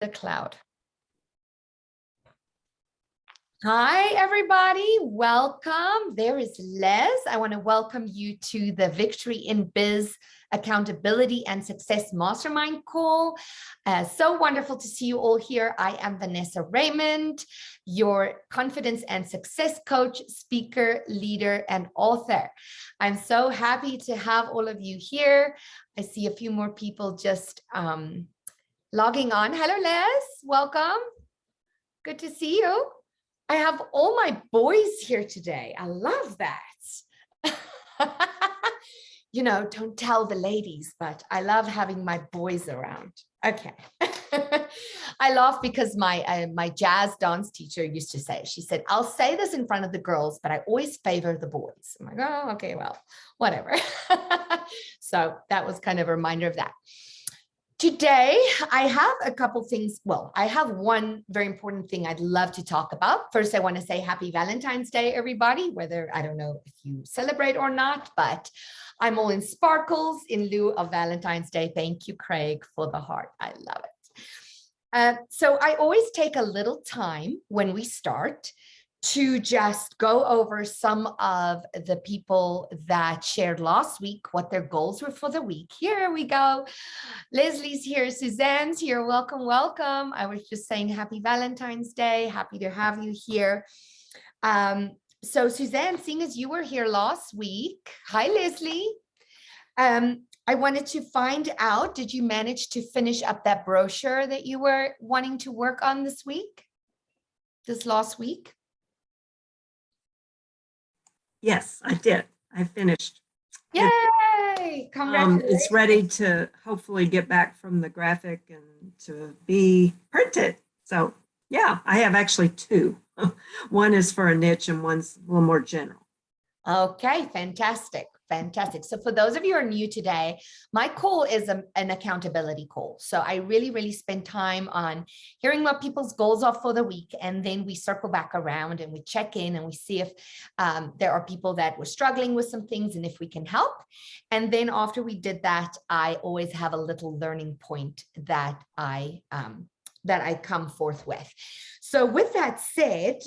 the cloud. Hi, everybody. Welcome. There is Les. I want to welcome you to the Victory in Biz Accountability and Success Mastermind call. So wonderful to see you all here. I am Vanessa Raymond, your confidence and success coach, speaker, leader, and author. I'm so happy to have all of you here. I see a few more people just logging on. Hello, Les. Welcome. Good to see you. I have all my boys here today. I love that. You know, don't tell the ladies, but I love having my boys around. Okay. I laugh because my jazz dance teacher used to say, she said, I'll say this in front of the girls, but I always favor the boys. I'm like, oh, okay, well, whatever. So that was kind of a reminder of that. Today, I have a couple things. Well, I have one very important thing I'd love to talk about. First, I want to say happy Valentine's Day, everybody, whether I don't know if you celebrate or not, but I'm all in sparkles in lieu of Valentine's Day. Thank you, Craig, for the heart. I love it. So I always take a little time when we start to just go over some of the people that shared last week, what their goals were for the week. Here we go. Leslie's here. Suzanne's here. Welcome, welcome. I was just saying happy Valentine's Day. Happy to have you here. So Suzanne, seeing as you were here last week, hi, Leslie. I wanted to find out, did you manage to finish up that brochure that you were wanting to work on this last week? Yes, I did. I finished. Yay! Congratulations. It's ready to hopefully get back from the graphic and to be printed. So yeah, I have actually two. One is for a niche and one's a little more general. Okay, fantastic. Fantastic. So for those of you who are new today, my call is an accountability call. So I really spend time on hearing what people's goals are for the week. And then we circle back around and we check in and we see if there are people that were struggling with some things and if we can help. And then after we did that, I always have a little learning point that I come forth with. So with that said,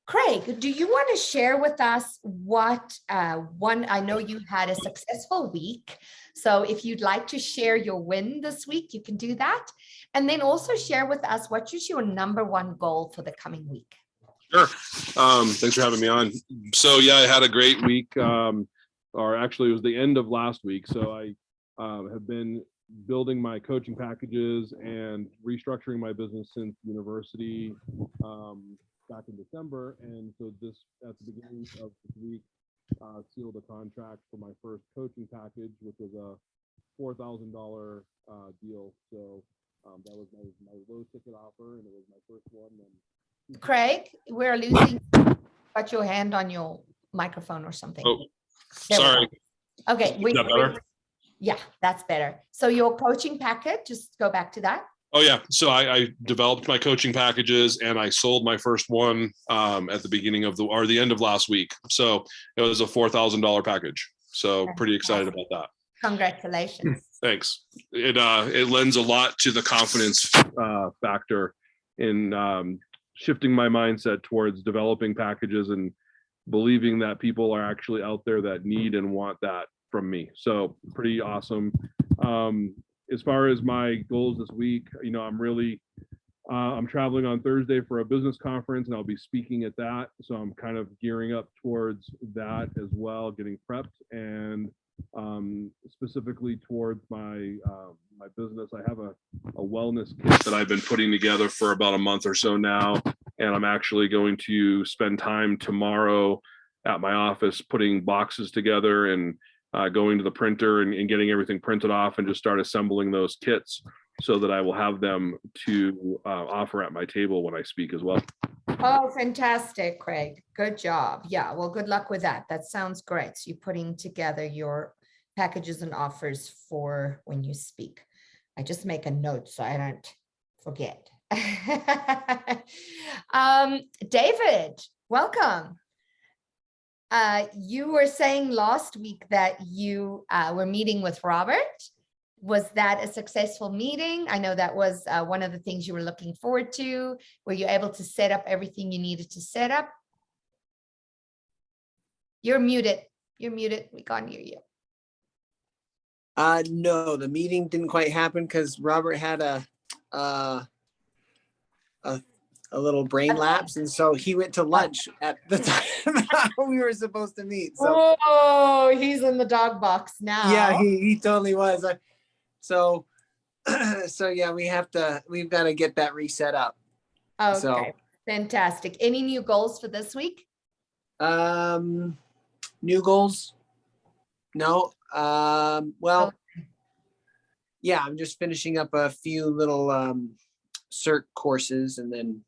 Craig, do you want to share with us what I know you had a successful week. So if you'd like to share your win this week, you can do that. And then also share with us what is your #1 goal for the coming week. Sure. Thanks for having me on. So yeah, I had a great week, or actually it was the end of last week. So I have been building my coaching packages and restructuring my business since university. Back in December, and so this at the beginning of this week sealed a contract for my first coaching package, which was a $4,000 deal. So that was my low ticket offer, and it was my first one. And Craig, we're losing. Got your hand on your microphone or something. Oh, sorry. Okay, Is that better? Yeah, that's better. So your coaching package, just go back to that. Oh yeah, so I developed my coaching packages and I sold my first one at the beginning of the end of last week. So it was a $4,000 package. So pretty excited about that. Congratulations. Thanks. It lends a lot to the confidence factor in shifting my mindset towards developing packages and believing that people are actually out there that need and want that from me. So pretty awesome. As far as my goals this week, you know, I'm traveling on Thursday for a business conference and I'll be speaking at that. So I'm kind of gearing up towards that as well, getting prepped, and specifically towards my business. I have a wellness kit that I've been putting together for about a month or so now. And I'm actually going to spend time tomorrow at my office putting boxes together and going to the printer and getting everything printed off and just start assembling those kits so that I will have them to offer at my table when I speak as well. Oh, fantastic, Craig. Good job. Yeah, well, good luck with that. That sounds great. So you're putting together your packages and offers for when you speak. I just make a note so I don't forget. David, welcome. You were saying last week that you were meeting with Robert Was that a successful meeting? I know that was one of the things you were looking forward to. Were you able to set up everything you needed to set up? You're muted. You're muted. We can't hear you. No, the meeting didn't quite happen because Robert had a little brain lapse, and so he went to lunch at the time we were supposed to meet. So Oh, he's in the dog box now. yeah, he totally was. So so yeah, we've got to get that reset up. Okay, So fantastic. Any new goals for this week? new goals? No. Well, yeah, I'm just finishing up a few little cert courses, and then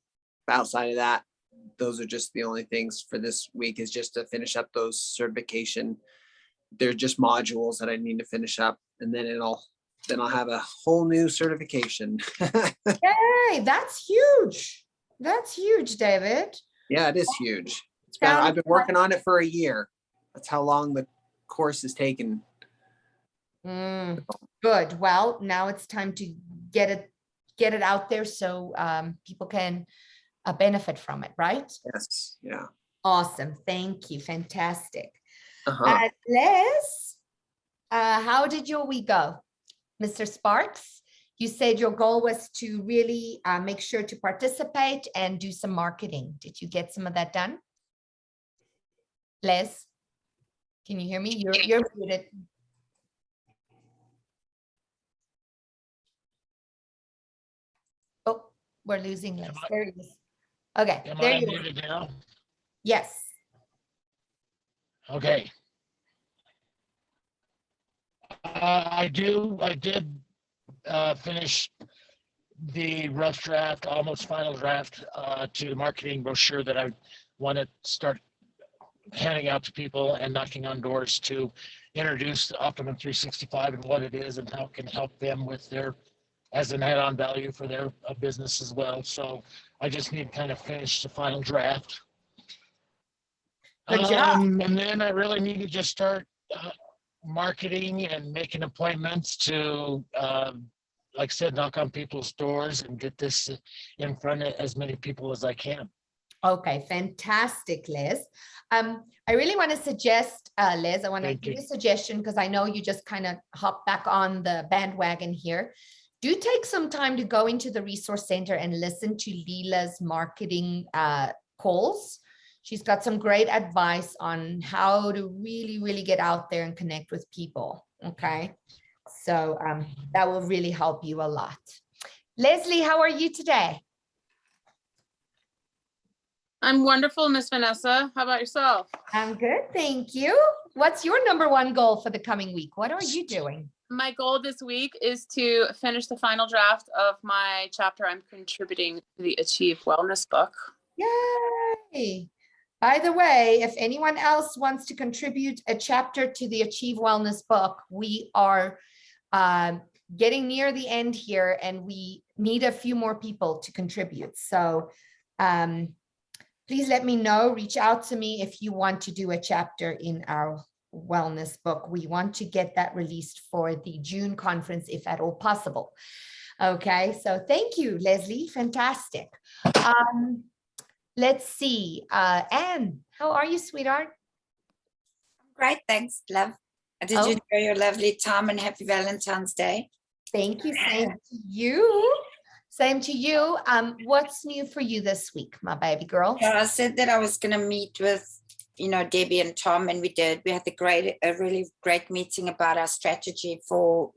outside of that, those are just the only things for this week, is just to finish up those certification. They're just modules that I need to finish up, and then I'll have a whole new certification. Yay, that's huge. That's huge, David. Yeah, it is huge. I've been working on it for a year. That's how long the course has taken. Good. Well, now it's time to get it out there so people can benefit from it, right? Yes. Yeah. Awesome. Thank you. Fantastic. Uh-huh. Les, how did your week go? Mr. Sparks, you said your goal was to really make sure to participate and do some marketing. Did you get some of that done? Les, can you hear me? You're muted. Oh, we're losing Les. There he is. Okay, there you go. Now? Yes. Okay. I did finish the rough draft, almost final draft, to the marketing brochure that I want to start handing out to people and knocking on doors to introduce Optimum 365 and what it is and how it can help them with their, as an add-on value for their business as well. So I just need to kind of finish the final draft. Good job. And then I really need to just start marketing and making appointments to, like I said, knock on people's doors and get this in front of as many people as I can. Okay, fantastic, Les. I really want to suggest, Les, I want to Thank give you. you a suggestion because I know you just kind of hop back on the bandwagon here. Do take some time to go into the resource center and listen to Leela's marketing calls. She's got some great advice on how to really, really get out there and connect with people. Okay, so that will really help you a lot. Leslie, how are you today? I'm wonderful, Miss Vanessa. How about yourself? I'm good, thank you. What's your number one goal for the coming week? What are you doing? My goal this week is to finish the final draft of my chapter I'm contributing to the Achieve Wellness book. Yay! By the way, if anyone else wants to contribute a chapter to the Achieve Wellness book, we are getting near the end here and we need a few more people to contribute. So please let me know, reach out to me if you want to do a chapter in our wellness book. We want to get that released for the June conference, if at all possible. Okay, so thank you, Leslie. Fantastic. Let's see. Anne, how are you, sweetheart? Great, thanks, love. Did you enjoy your lovely time and happy Valentine's Day? Thank you. Same to you. Same to you. What's new for you this week, my baby girl? Yeah, I said that I was going to meet with, Debbie and Tom, and we did. We had a really great meeting about our strategy for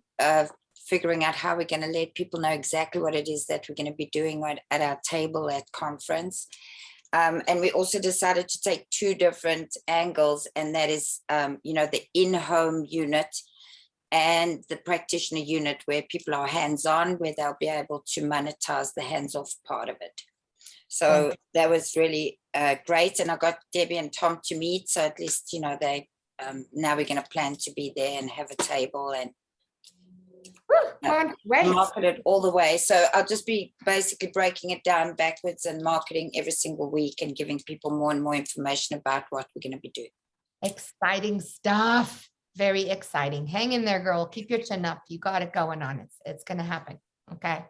figuring out how we're going to let people know exactly what it is that we're going to be doing at our table at conference. And we also decided to take two different angles, and that is, the in-home unit and the practitioner unit, where people are hands-on, where they'll be able to monetize the hands-off part of it. So that was really great. And I got Debbie and Tom to meet. So at least, they now we're going to plan to be there and have a table and market it all the way. So I'll just be basically breaking it down backwards and marketing every single week and giving people more and more information about what we're going to be doing. Exciting stuff. Very exciting. Hang in there, girl. Keep your chin up. You got it going on. It's going to happen. Okay.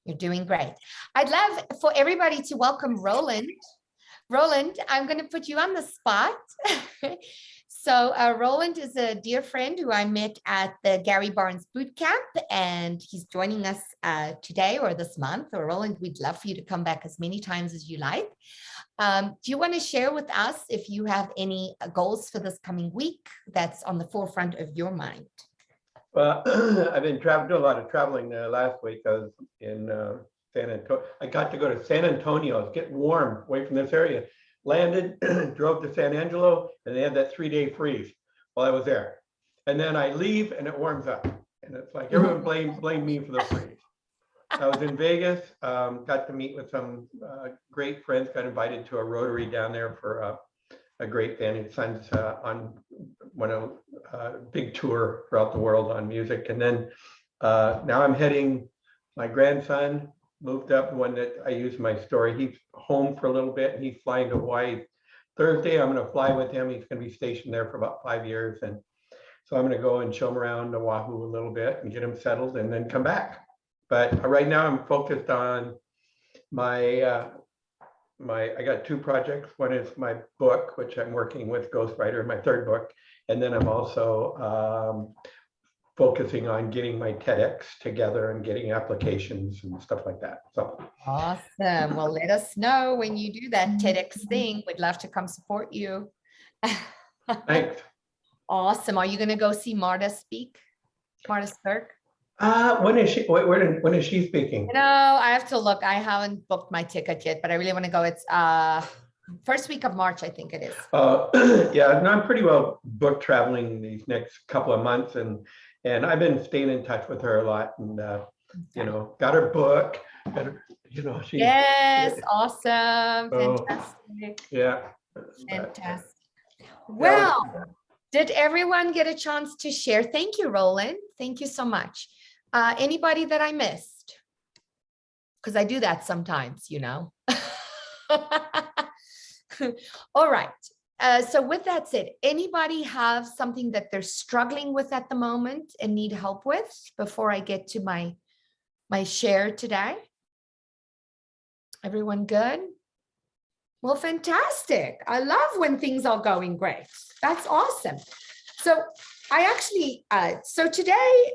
You're doing great. I'd love for everybody to welcome Roland. Roland, I'm going to put you on the spot. So Roland is a dear friend who I met at the Gary Barnes boot camp, and he's joining us today or this month. Or Roland, we'd love for you to come back as many times as you like. Do you want to share with us if you have any goals for this coming week that's on the forefront of your mind? Well, I've been doing a lot of traveling last week. I was in San Antonio. I got to go to San Antonio. It's getting warm away from this area. Landed, drove to San Angelo, and they had that 3-day freeze while I was there. And then I leave and it warms up. And it's like everyone blamed me for the freeze. I was in Vegas, got to meet with some great friends, got invited to a Rotary down there for a great band. His son's on one of big tour throughout the world on music. And then now I'm heading, my grandson moved up, one that I use in my story. He's home for a little bit and he's flying to Hawaii Thursday. I'm going to fly with him. He's going to be stationed there for about 5 years. And so I'm going to go and show him around Oahu a little bit and get him settled and then come back. But right now I'm focused on my, I got 2 projects. One is my book, which I'm working with Ghostwriter, my 3rd book. And then I'm also focusing on getting my TEDx together and getting applications and stuff like that. So awesome. Well, let us know when you do that TEDx thing. We'd love to come support you. thanks. Awesome. Are you going to go see Marta speak? Marta Sturck? When is she? When is she speaking? No, I have to look. I haven't booked my ticket yet, but I really want to go. It's first week of March, I think it is. Yeah, no, I'm pretty well booked traveling these next couple of months, and I've been staying in touch with her a lot, and you know, got her book. Got her, you know, she. Yes, awesome, Oh, fantastic. Yeah. Fantastic. Well, did everyone get a chance to share? Thank you, Roland. Thank you so much. Anybody that I missed? Because I do that sometimes, you know. All right. So with that said, anybody have something that they're struggling with at the moment and need help with before I get to my share today? Everyone good? Well, fantastic. I love when things are going great. That's awesome. So I actually, so today,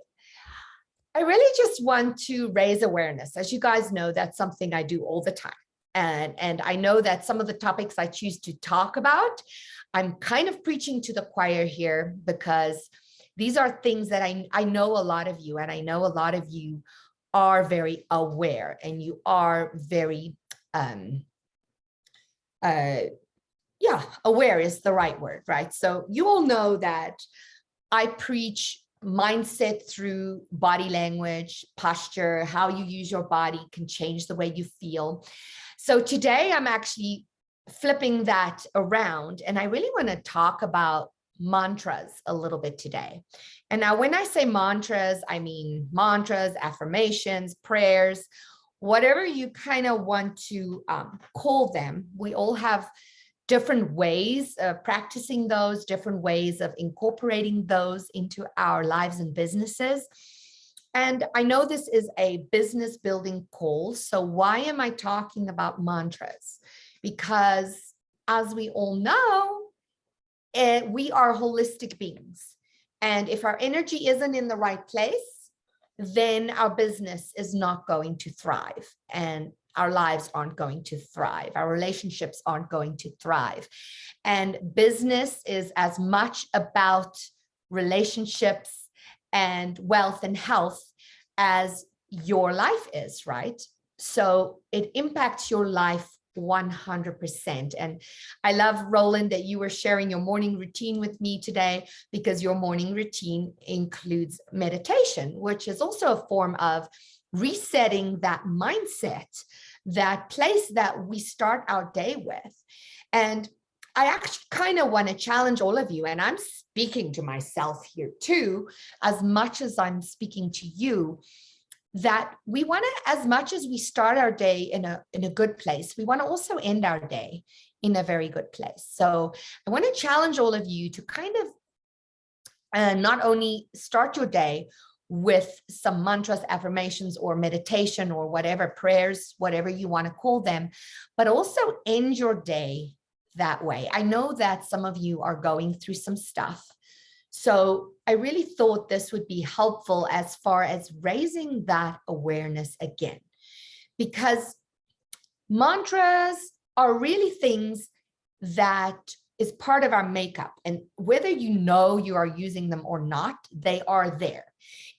I really just want to raise awareness. As you guys know, that's something I do all the time. And I know that some of the topics I choose to talk about, I'm kind of preaching to the choir here because these are things that I know a lot of you, and I know a lot of you are very aware, and you are very, yeah, aware is the right word, right? So you all know that I preach mindset through body language, posture, how you use your body can change the way you feel. So today I'm actually flipping that around, and I really want to talk about mantras a little bit today. And now when I say mantras, I mean mantras, affirmations, prayers, whatever you kind of want to call them. We all have different ways of practicing those, different ways of incorporating those into our lives and businesses. And I know this is a business building call. So why am I talking about mantras? Because as we all know, we are holistic beings. And if our energy isn't in the right place, then our business is not going to thrive. And our lives aren't going to thrive. Our relationships aren't going to thrive. And business is as much about relationships and wealth and health as your life is, right? So it impacts your life 100%. And I love, Roland, that you were sharing your morning routine with me today, because your morning routine includes meditation, which is also a form of resetting that mindset, that place that we start our day with. And I actually kind of want to challenge all of you, and I'm speaking to myself here too, as much as I'm speaking to you, that we want to, as much as we start our day in a good place, we want to also end our day in a very good place. So I want to challenge all of you to kind not only start your day with some mantras, affirmations, or meditation, or whatever, prayers, whatever you want to call them, but also end your day that way. I know that some of you are going through some stuff. So I really thought this would be helpful as far as raising that awareness again, because mantras are really things that is part of our makeup. And whether you know you are using them or not, they are there.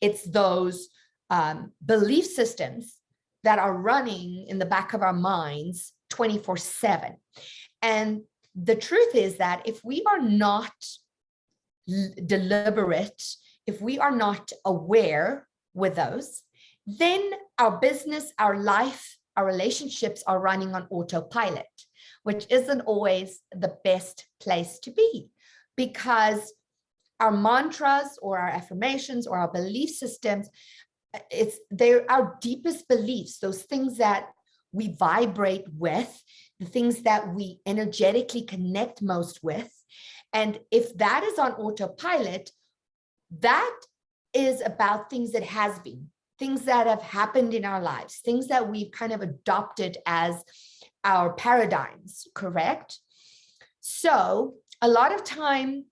It's those belief systems that are running in the back of our minds 24/7. And the truth is that if we are not deliberate, if we are not aware with those, then our business, our life, our relationships are running on autopilot, which isn't always the best place to be, because our mantras or our affirmations or our belief systems, they're our deepest beliefs, those things that we vibrate with, the things that we energetically connect most with. And if that is on autopilot, that is about things that has been, things that have happened in our lives, things that we've kind of adopted as our paradigms, correct? So a lot of time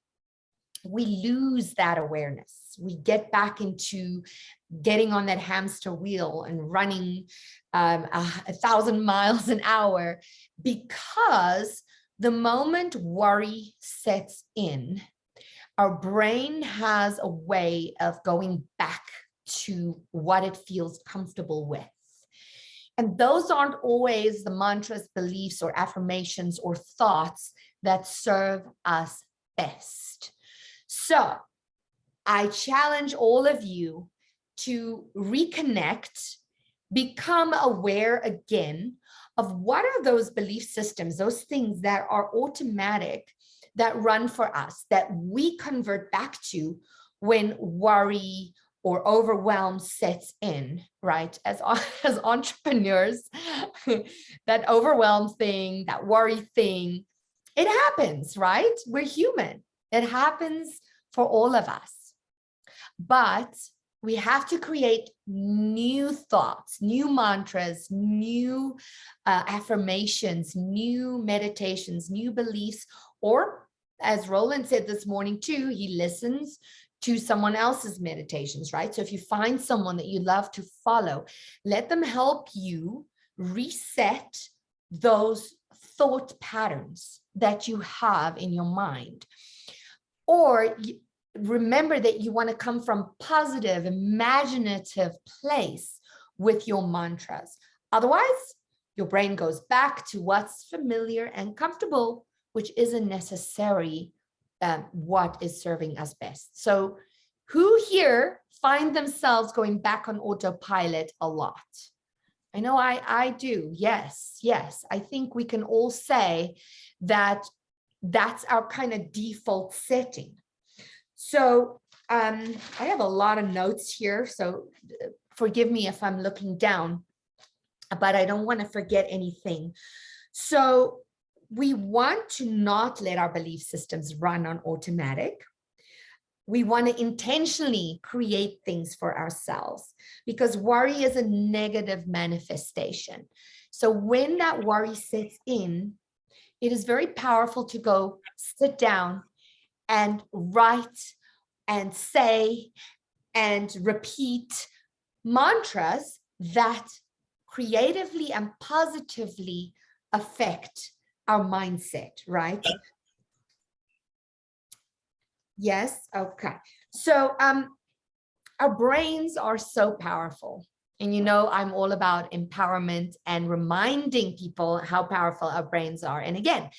we lose that awareness. We get back into getting on that hamster wheel and running 1,000 miles an hour, because the moment worry sets in, our brain has a way of going back to what it feels comfortable with. And those aren't always the mantras, beliefs, or affirmations or thoughts that serve us best. So I challenge all of you to reconnect, become aware again of what are those belief systems, those things that are automatic, that run for us, that we convert back to when worry or overwhelm sets in, right? As entrepreneurs, that overwhelm thing, that worry thing, it happens, right? We're human. It happens for all of us. But we have to create new thoughts, new mantras, new affirmations, new meditations, new beliefs, or as Roland said this morning too, he listens to someone else's meditations, right? So if you find someone that you love to follow, let them help you reset those thought patterns that you have in your mind. Or remember that you want to come from positive, imaginative place with your mantras. Otherwise, your brain goes back to what's familiar and comfortable, which isn't necessarily what is serving us best. So who here find themselves going back on autopilot a lot? I know I do. Yes. I think we can all say that that's our kind of default setting. So I have a lot of notes here, so forgive me if I'm looking down, but I don't want to forget anything. So we want to not let our belief systems run on automatic. We want to intentionally create things for ourselves, because worry is a negative manifestation. So when that worry sets in, it is very powerful to go sit down and write and say and repeat mantras that creatively and positively affect our mindset, right? Yes, okay. So our brains are so powerful. And you know, I'm all about empowerment and reminding people how powerful our brains are. And again,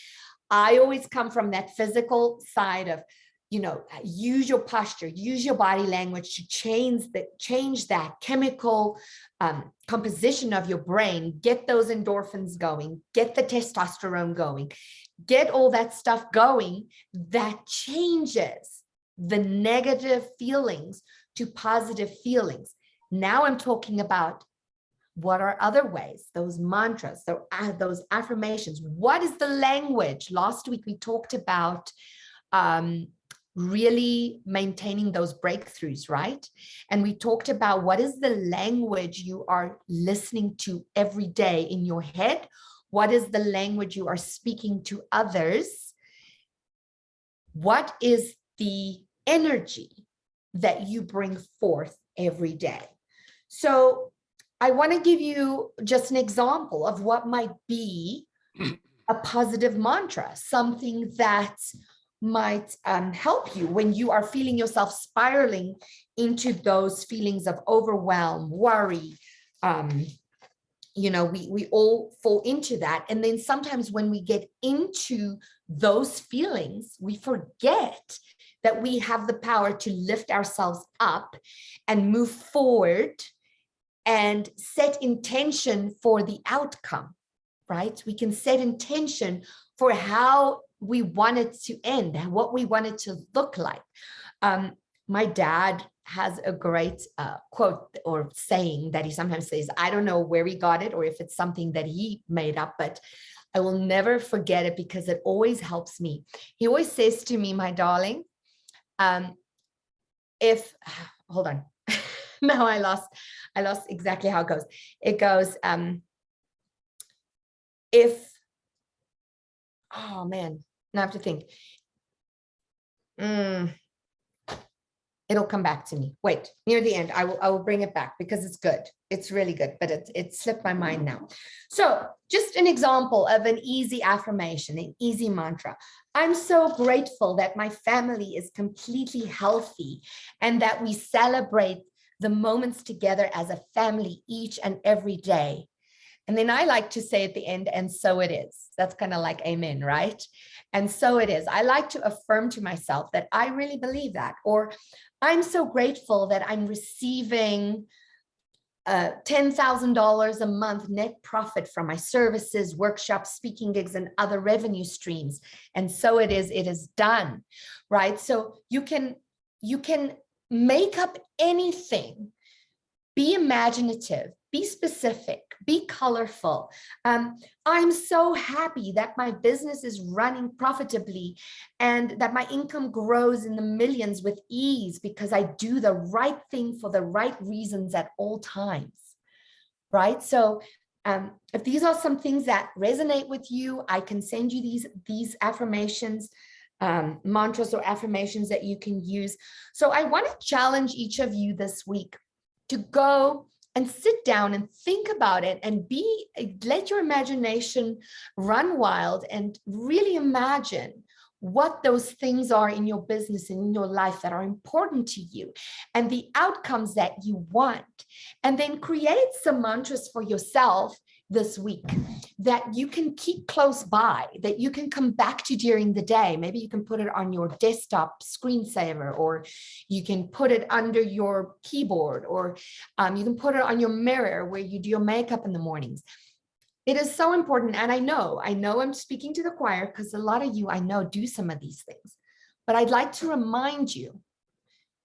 I always come from that physical side of, you know, use your posture, use your body language to change that chemical composition of your brain, get those endorphins going, get the testosterone going, get all that stuff going that changes the negative feelings to positive feelings. Now I'm talking about what are other ways, those mantras, those affirmations. What is the language? Last week we talked about really maintaining those breakthroughs, right? And we talked about what is the language you are listening to every day in your head? What is the language you are speaking to others? What is the energy that you bring forth every day? So I want to give you just an example of what might be a positive mantra, something that might help you when you are feeling yourself spiraling into those feelings of overwhelm, worry. We all fall into that. And then sometimes when we get into those feelings, we forget that we have the power to lift ourselves up and move forward and set intention for the outcome, right? We can set intention for how we want it to end and what we want it to look like. My dad has a great quote or saying that he sometimes says, I don't know where he got it or if it's something that he made up, but I will never forget it because it always helps me. He always says to me, my darling, hold on. No, I lost exactly how it goes. It goes, oh man, now I have to think. It'll come back to me. Wait, near the end, I will bring it back because it's good. It's really good, but it slipped my mind now. So just an example of an easy affirmation, an easy mantra. I'm so grateful that my family is completely healthy and that we celebrate the moments together as a family each and every day. And then I like to say at the end, and so it is. That's kind of like amen, right? And so it is. I like to affirm to myself that I really believe that, or I'm so grateful that I'm receiving $10,000 a month net profit from my services, workshops, speaking gigs, and other revenue streams. And so it is done, right? So you can make up anything. Be imaginative, be specific, be colorful. I'm so happy that my business is running profitably and that my income grows in the millions with ease because I do the right thing for the right reasons at all times, right? So if these are some things that resonate with you, I can send you these affirmations, mantras or affirmations that you can use. So I want to challenge each of you this week to go and sit down and think about it and let your imagination run wild and really imagine what those things are in your business and in your life that are important to you and the outcomes that you want. And then create some mantras for yourself this week that you can keep close by, that you can come back to during the day. Maybe you can put it on your desktop screensaver, or you can put it under your keyboard, or you can put it on your mirror where you do your makeup in the mornings. It is so important. And I know I'm speaking to the choir because a lot of you I know do some of these things, but I'd like to remind you,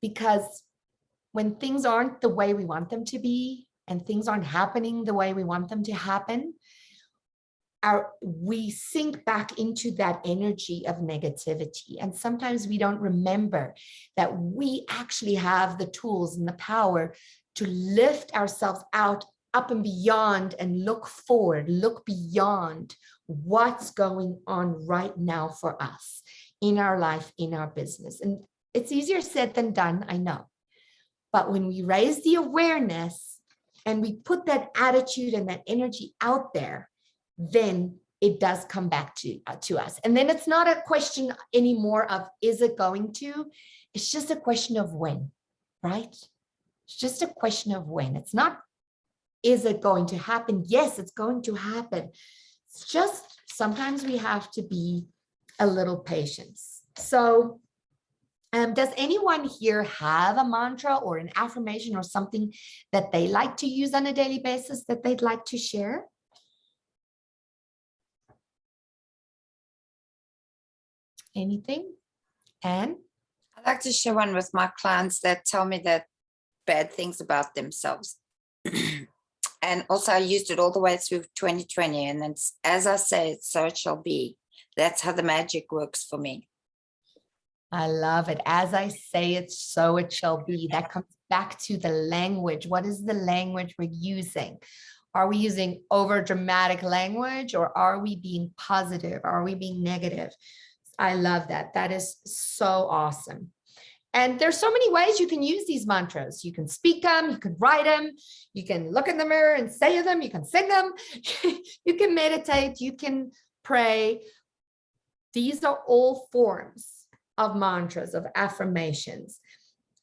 because when things aren't the way we want them to be and things aren't happening the way we want them to happen, we sink back into that energy of negativity. And sometimes we don't remember that we actually have the tools and the power to lift ourselves up and beyond and look forward, look beyond what's going on right now for us in our life, in our business. And it's easier said than done, I know. But when we raise the awareness and we put that attitude and that energy out there, then it does come back to us. And then it's not a question anymore of, is it going to? It's just a question of when, right? It's just a question of when. It's not, is it going to happen? Yes, it's going to happen. It's just sometimes we have to be a little patient. So does anyone here have a mantra or an affirmation or something that they like to use on a daily basis that they'd like to share? Anything? Anne? I like to share one with my clients that tell me that bad things about themselves. And also I used it all the way through 2020. And it's, as I say, so it shall be. That's how the magic works for me. I love it. As I say it, so it shall be. That comes back to the language. What is the language we're using? Are we using over dramatic language, or are we being positive? Are we being negative? I love that. That is so awesome. And there's so many ways you can use these mantras. You can speak them, you can write them, you can look in the mirror and say them, you can sing them, you can meditate, you can pray. These are all forms of mantras, of affirmations.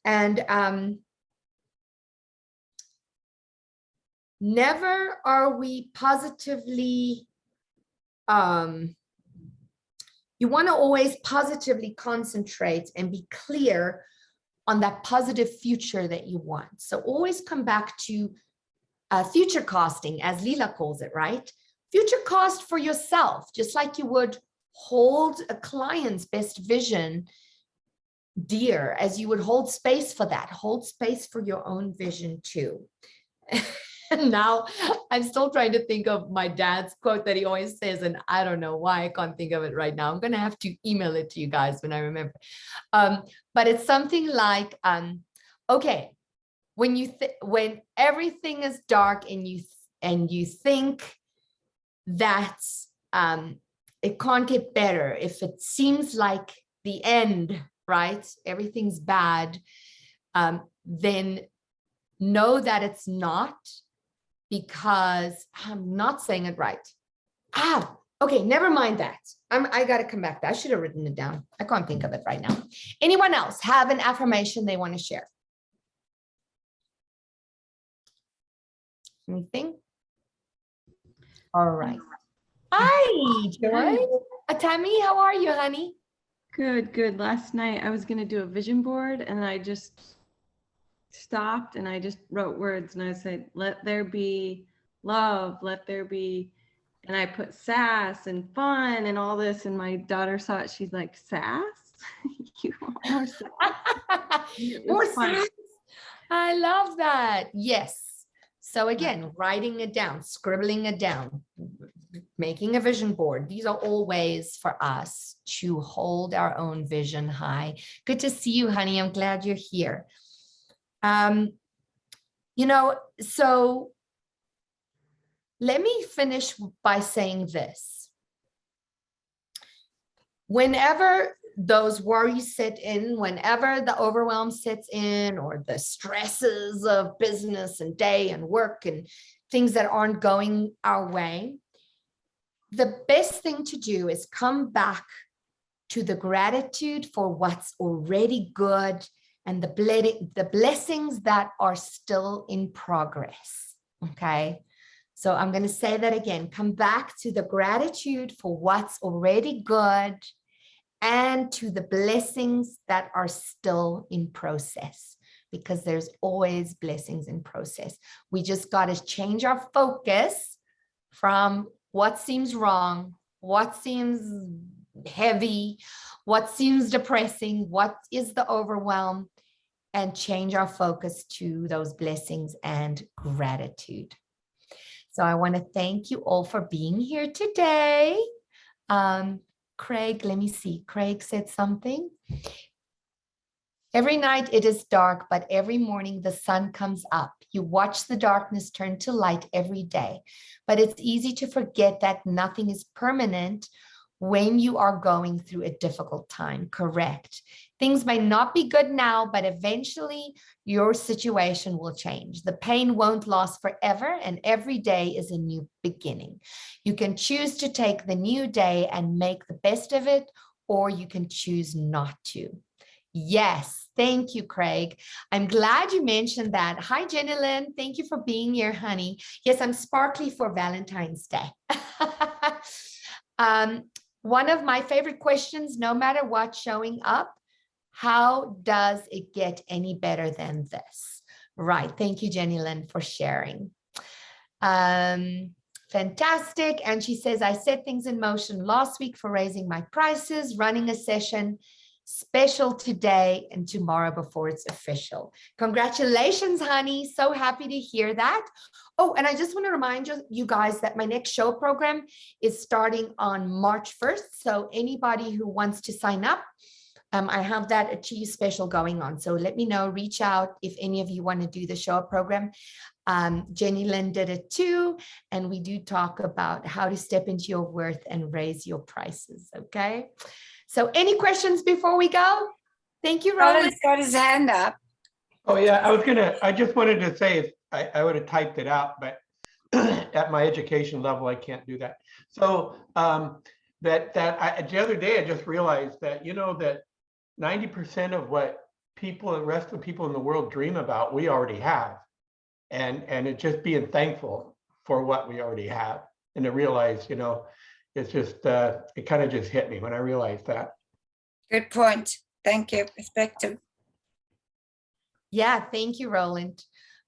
And never are we positively, you want to always positively concentrate and be clear on that positive future that you want. So always come back to future casting, as Leela calls it, right? Future cast for yourself, just like you would hold a client's best vision dear, as you would hold space for that. Hold space for your own vision too. And now I'm still trying to think of my dad's quote that he always says, and I don't know why I can't think of it right now. I'm going to have to email it to you guys when I remember. But it's something like, okay, when everything is dark and you think that it can't get better, if it seems like the end, right? Everything's bad, then know that it's not, because I'm not saying it right. Okay, never mind that. I got to come back. I should have written it down. I can't think of it right now. Anyone else have an affirmation they want to share? Anything? All right. Hi, Joy. Tammy, how are you, honey? Good, good. Last night I was going to do a vision board and I just stopped and I just wrote words and I said, let there be love, let there be, and I put sass and fun and all this, and my daughter saw it. She's like, sass? You want more sass? More sass. I love that. Yes. So again, writing it down, scribbling it down, making a vision board. These are all ways for us to hold our own vision high. Good to see you, honey. I'm glad you're here. So let me finish by saying this. Whenever those worries set in, whenever the overwhelm sets in, or the stresses of business and day and work and things that aren't going our way, the best thing to do is come back to the gratitude for what's already good and the blessings that are still in progress. Okay. So I'm going to say that again. Come back to the gratitude for what's already good and to the blessings that are still in process, because there's always blessings in process. We just got to change our focus from what seems wrong, what seems heavy, what seems depressing, what is the overwhelm, and change our focus to those blessings and gratitude. So I want to thank you all for being here today. Craig, let me see. Craig said something. Every night it is dark, but every morning the sun comes up. You watch the darkness turn to light every day. But it's easy to forget that nothing is permanent when you are going through a difficult time. Correct. Things may not be good now, but eventually your situation will change. The pain won't last forever, and every day is a new beginning. You can choose to take the new day and make the best of it, or you can choose not to. Yes, thank you, Craig. I'm glad you mentioned that. Hi, Jenny Lynn. Thank you for being here, honey. Yes, I'm sparkly for Valentine's Day. One of my favorite questions, no matter what, showing up. How does it get any better than this? Right. Thank you, Jenny Lynn, for sharing. Fantastic. And she says, I set things in motion last week for raising my prices, running a session special today and tomorrow before it's official. Congratulations, honey. So happy to hear that. Oh, and I just want to remind you guys that my next show program is starting on March 1st. So anybody who wants to sign up, I have that Achieve special going on. So let me know, reach out if any of you want to do the show up program. Jenny Lynn did it too. And we do talk about how to step into your worth and raise your prices. Okay. So any questions before we go? Thank you, Roland. Roland's got his hand up. Oh, yeah, I just wanted to say, if I would have typed it out, but at my education level, I can't do that. So the other day, I just realized that, that 90% of what the rest of the people in the world dream about, we already have. And it's just being thankful for what we already have. And to realize, it's just, it kind of just hit me when I realized that. Good point. Thank you. Perspective. Yeah, thank you, Roland.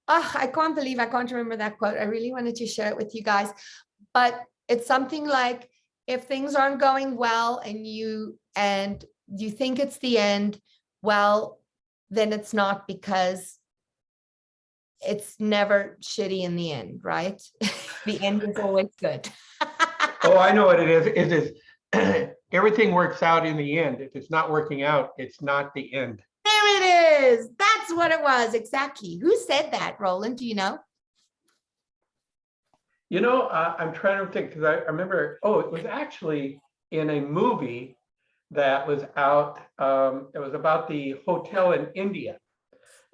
Oh, I can't believe I can't remember that quote. I really wanted to share it with you guys, but it's something like, if things aren't going well and you think it's the end, well, then it's not, because it's never shitty in the end, right? The end is always good. Oh, I know what it is. It is everything works out in the end. If it's not working out, it's not the end. There it is. That's what it was. Exactly. Who said that, Roland? Do you know? I'm trying to think, because I remember, it was actually in a movie that was out. It was about the hotel in India,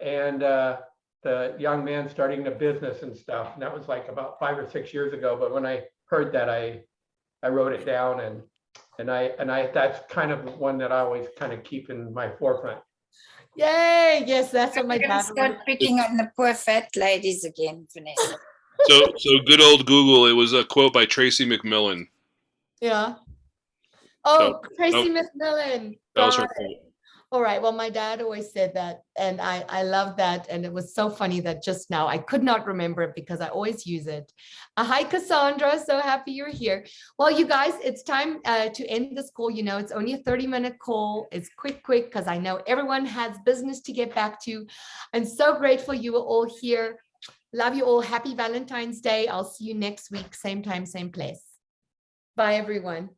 and the young man starting a business and stuff. And that was like about 5 or 6 years ago. But when I heard that, I wrote it down, and I that's kind of one that I always kind of keep in my forefront. Yay! Yes, that's what my We're gonna dad. start picking on the poor fat ladies again, Vanessa. So good old Google. It was a quote by Tracy McMillan. Yeah. Oh, So, Tracy McMillan. That was her Got it. quote. All right. Well, my dad always said that, and I love that. And it was so funny that just now I could not remember it because I always use it. Hi, Cassandra. So happy you're here. Well, you guys, it's time to end this call. It's only a 30-minute call. It's quick, because I know everyone has business to get back to. I'm so grateful you were all here. Love you all. Happy Valentine's Day. I'll see you next week. Same time, same place. Bye, everyone.